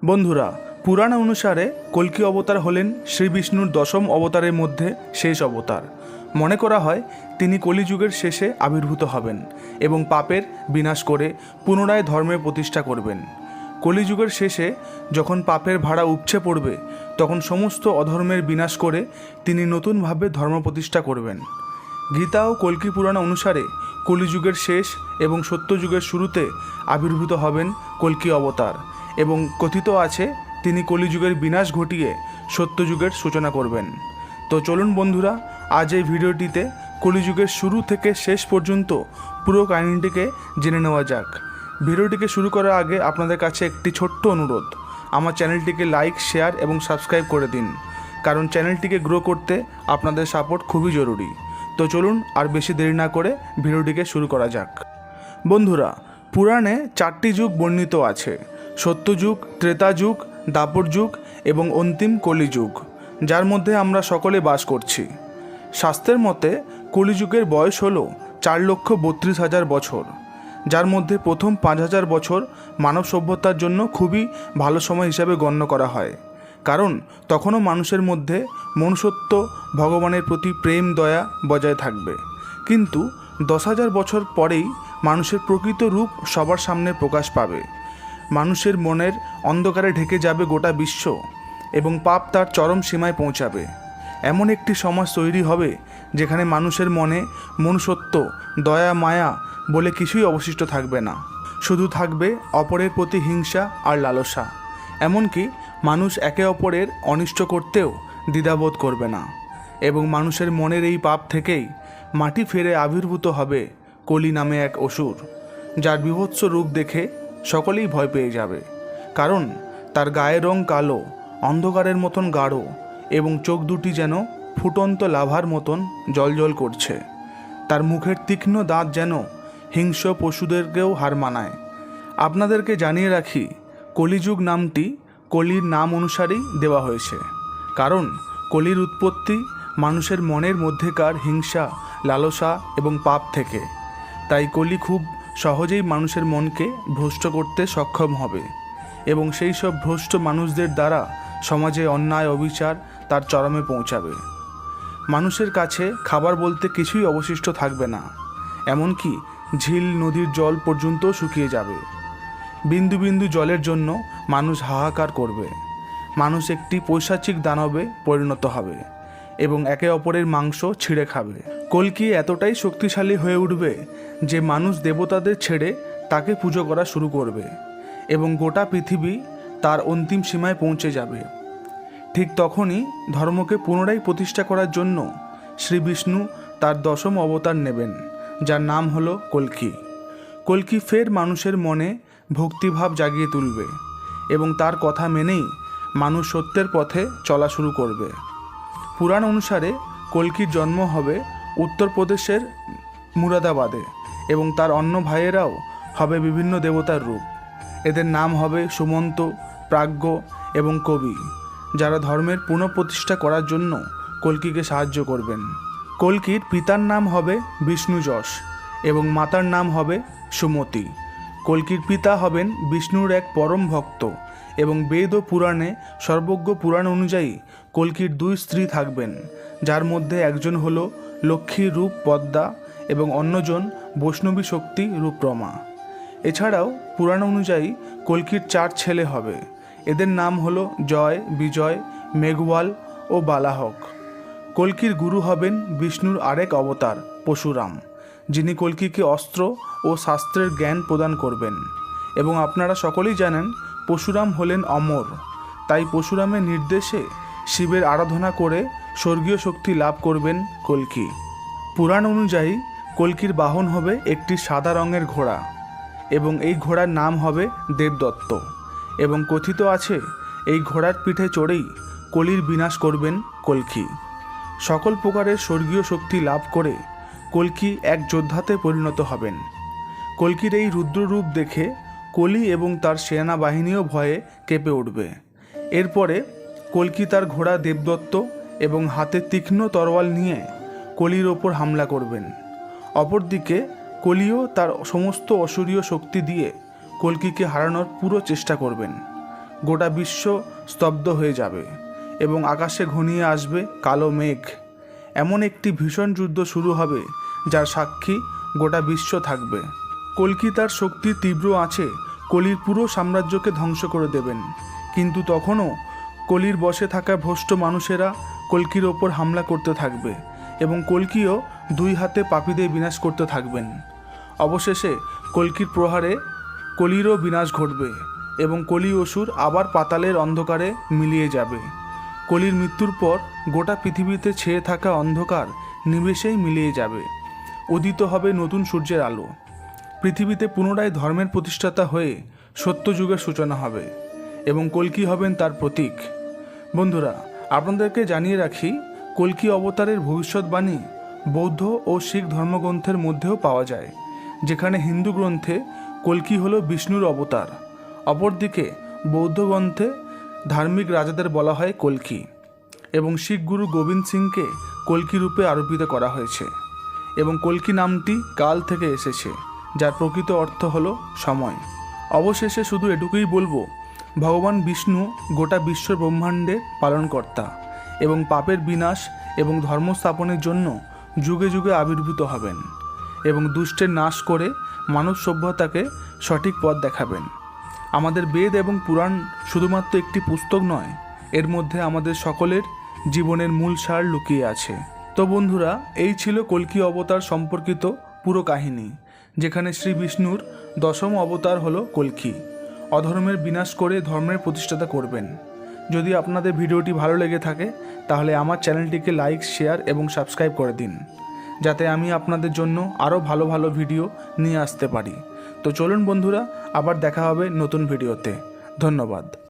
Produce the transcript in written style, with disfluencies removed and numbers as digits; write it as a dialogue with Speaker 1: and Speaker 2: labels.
Speaker 1: বন্ধুরা, পুরাণ অনুসারে কল্কি অবতার হলেন শ্রী বিষ্ণুর দশম অবতারের মধ্যে শেষ অবতার। মনে করা হয় তিনি কলিযুগের শেষে আবির্ভূত হবেন এবং পাপের বিনাশ করে পুনরায় ধর্মের প্রতিষ্ঠা করবেন। কলিযুগের শেষে যখন পাপের ভাড়া উপচে পড়বে, তখন সমস্ত অধর্মের বিনাশ করে তিনি নতুনভাবে ধর্ম প্রতিষ্ঠা করবেন। গীতা ও কল্কি পুরাণ অনুসারে কলিযুগের শেষ এবং সত্যযুগের শুরুতে আবির্ভূত হবেন কল্কি অবতার এবং কথিত আছে তিনি কলিযুগের বিনাশ ঘটিয়ে সত্যযুগের সূচনা করবেন। তো চলুন বন্ধুরা, আজ এই ভিডিওটিতে কলিযুগের শুরু থেকে শেষ পর্যন্ত পুরো কাহিনীটিকে জেনে নেওয়া যাক। ভিডিওটিকে শুরু করার আগে আপনাদের কাছে একটি ছোট্ট অনুরোধ, আমার চ্যানেলটিকে লাইক, শেয়ার এবং সাবস্ক্রাইব করে দিন, কারণ চ্যানেলটিকে গ্রো করতে আপনাদের সাপোর্ট খুবই জরুরি। তো চলুন আর বেশি দেরি না করে ভিডিওটিকে শুরু করা যাক। বন্ধুরা, পুরাণে 4টি যুগ বর্ণিত আছে: সত্যযুগ, ত্রেতা যুগ, দাপর যুগ এবং অন্তিম কলিযুগ, যার মধ্যে আমরা সকলে বাস করছি। শাস্ত্রের মতে কলিযুগের বয়স হল 4,32,000 বছর, যার মধ্যে প্রথম 5,000 বছর মানব সভ্যতার জন্য খুবই ভালো সময় হিসাবে গণ্য করা হয়, কারণ তখনও মানুষের মধ্যে মনুষ্যত্ব, ভগবানের প্রতি প্রেম, দয়া বজায় থাকবে। কিন্তু 10,000 বছর পরেই মানুষের প্রকৃত রূপ সবার সামনে প্রকাশ পাবে। মানুষের মনের অন্ধকারে ঢেকে যাবে গোটা বিশ্ব এবং পাপ তার চরম সীমায় পৌঁছাবে। এমন একটি সমাজ তৈরি হবে যেখানে মানুষের মনে মনুষ্যত্ব, দয়া, মায়া বলে কিছুই অবশিষ্ট থাকবে না। শুধু থাকবে অপরের প্রতি হিংসা আর লালসা। এমনকি মানুষ একে অপরের অনিষ্ট করতেও দ্বিধাবোধ করবে না। এবং মানুষের মনের এই পাপ থেকেই মাটি ফেরে আবির্ভূত হবে কলি নামে এক অসুর, যার বীভৎস রূপ দেখে সকলেই ভয় পেয়ে যাবে, কারণ তার গায়ের রং কালো, অন্ধকারের মতন গাঢ় এবং চোখ দুটি যেন ফুটন্ত লাভার মতন জ্বলজ্বল করছে। তার মুখের তীক্ষ্ণ দাঁত যেন হিংস্র পশুদেরকেও হার মানায়। আপনাদেরকে জানিয়ে রাখি, কলিযুগ নামটি কলির নাম অনুসারেই দেওয়া হয়েছে, কারণ কলির উৎপত্তি মানুষের মনের মধ্যেকার হিংসা, লালসা এবং পাপ থেকে। তাই কলি খুব সহজেই মানুষের মনকে ভ্রষ্ট করতে সক্ষম হবে এবং সেই সব ভ্রষ্ট মানুষদের দ্বারা সমাজে অন্যায়, অবিচার তার চরমে পৌঁছাবে। মানুষের কাছে খাবার বলতে কিছুই অবশিষ্ট থাকবে না, এমনকি ঝিল, নদীর জল পর্যন্ত শুকিয়ে যাবে। বিন্দু বিন্দু জলের জন্য মানুষ হাহাকার করবে। মানুষ একটি পৈশাচিক দানবে পরিণত হবে এবং একে অপরের মাংস ছিঁড়ে খাবে। কল্কি এতটাই শক্তিশালী হয়ে উঠবে যে মানুষ দেবতাদের ছেড়ে তাকে পুজো করা শুরু করবে এবং গোটা পৃথিবী তার অন্তিম সীমায় পৌঁছে যাবে। ঠিক তখনই ধর্মকে পুনরায় প্রতিষ্ঠা করার জন্য শ্রী বিষ্ণু তার দশম অবতার নেবেন, যার নাম হলো কল্কি। কল্কি ফের মানুষের মনে ভক্তিভাব জাগিয়ে তুলবে এবং তার কথা মেনেই মানুষ সত্যের পথে চলা শুরু করবে। পুরাণ অনুসারে কল্কির জন্ম হবে উত্তরপ্রদেশের মুরাদাবাদে এবং তার অন্য ভাইয়েরাও হবে বিভিন্ন দেবতার রূপ। এদের নাম হবে সুমন্ত, প্রাজ্ঞ এবং কবি, যারা ধর্মের পুনঃপ্রতিষ্ঠা করার জন্য কল্কিকে সাহায্য করবেন। কল্কির পিতার নাম হবে বিষ্ণুযশ এবং মাতার নাম হবে সুমতি। কল্কির পিতা হবেন বিষ্ণুর এক পরম ভক্ত এবং বেদ ও পুরাণে সর্বজ্ঞ পুরাণ অনুযায়ী কল্কির 2 স্ত্রী থাকবেন, যার মধ্যে একজন হল লক্ষ্মীর রূপ পদ্মা এবং অন্যজন বৈষ্ণবী শক্তি রূপ রমা। এছাড়াও পুরাণ অনুযায়ী কল্কির 4 ছেলে হবে। এদের নাম হলো জয়, বিজয়, মেঘওয়াল ও বালাহক। কল্কির গুরু হবেন বিষ্ণুর আরেক অবতার পরশুরাম, যিনি কল্কিকে অস্ত্র ও শাস্ত্রের জ্ঞান প্রদান করবেন। এবং আপনারা সকলেই জানেন পরশুরাম হলেন অমর, তাই পরশুরামের নির্দেশে শিবের আরাধনা করে স্বর্গীয় শক্তি লাভ করবেন কল্কি। পুরাণ অনুযায়ী কল্কির বাহন হবে একটি সাদা রঙের ঘোড়া এবং এই ঘোড়ার নাম হবে দেবদত্ত এবং কথিত আছে এই ঘোড়ার পিঠে চড়েই কলির বিনাশ করবেন কল্কি। সকল প্রকারের স্বর্গীয় শক্তি লাভ করে কল্কি এক যোদ্ধাতে পরিণত হবেন। কল্কির এই রুদ্ররূপ দেখে কলি এবং তার সেনাবাহিনীও ভয়ে কেঁপে উঠবে। এরপরে কল্কি তার ঘোড়া দেবদত্ত এবং হাতে তীক্ষ্ণ তরোয়াল নিয়ে কলির ওপর হামলা করবেন। অপরদিকে কলিও তার সমস্ত অসুরীয় শক্তি দিয়ে কল্কিকে হারানোর পুরো চেষ্টা করবেন। গোটা বিশ্ব স্তব্ধ হয়ে যাবে এবং আকাশে ঘনিয়ে আসবে কালো মেঘ। এমন একটি ভীষণ যুদ্ধ শুরু হবে যার সাক্ষী গোটা বিশ্ব থাকবে। কল্কি তার শক্তির তীব্র আছে কলির পুরো সাম্রাজ্যকে ধ্বংস করে দেবেন, কিন্তু তখনও কলির বশে থাকা ভ্রষ্ট মানুষেরা কল্কির ওপর হামলা করতে থাকবে এবং কল্কিও দুই হাতে পাপীদের বিনাশ করতে থাকবেন। অবশেষে কল্কির প্রহারে কলিরও বিনাশ ঘটবে এবং কলি অসুর আবার পাতালের অন্ধকারে মিলিয়ে যাবে। কলির মৃত্যুর পর গোটা পৃথিবীতে ছেয়ে থাকা অন্ধকার নিমেষেই মিলিয়ে যাবে। উদিত হবে নতুন সূর্যের আলো। পৃথিবীতে পুনরায় ধর্মের প্রতিষ্ঠাতা হয়ে সত্যযুগের সূচনা হবে এবং কল্কি হবেন তার প্রতীক। বন্ধুরা, আপনাদেরকে জানিয়ে রাখি, কল্কি অবতারের ভবিষ্যৎবাণী বৌদ্ধ ও শিখ ধর্মগ্রন্থের মধ্যেও পাওয়া যায়, যেখানে হিন্দু গ্রন্থে কল্কি হল বিষ্ণুর অবতার। অপরদিকে বৌদ্ধ গ্রন্থে ধার্মিক রাজাদের বলা হয় কল্কি এবং শিখ গুরু গোবিন্দ সিংকে কল্কি রূপে আরোপিত করা হয়েছে এবং কল্কি নামটি কাল থেকে এসেছে, যার প্রকৃত অর্থ হল সময়। অবশেষে শুধু এটুকুই বলবো, ভগবান বিষ্ণু গোটা বিশ্ব ব্রহ্মাণ্ডের পালনকর্তা এবং পাপের বিনাশ এবং ধর্ম স্থাপনের জন্য যুগে যুগে আবির্ভূত হবেন এবং দুষ্টের নাশ করে মানব সভ্যতাকে সঠিক পথ দেখাবেন। আমাদের বেদ এবং পুরাণ শুধুমাত্র একটি পুস্তক নয়, এর মধ্যে আমাদের সকলের জীবনের মূল সার লুকিয়ে আছে। তো বন্ধুরা, এই ছিল কল্কি অবতার সম্পর্কিত পুরো কাহিনী, যেখানে শ্রী বিষ্ণুর দশম অবতার হলো কল্কি। অধর্মের বিনাশ করে ধর্মের প্রতিষ্ঠাতা করবেন। যদি আপনাদের ভিডিওটি ভালো লেগে থাকে তাহলে আমার চ্যানেলটিকে লাইক, শেয়ার এবং সাবস্ক্রাইব করে দিন, যাতে আমি আপনাদের জন্য আরও ভালো ভালো ভিডিও নিয়ে আসতে পারি। তো চলুন বন্ধুরা, আবার দেখা হবে নতুন ভিডিওতে। ধন্যবাদ।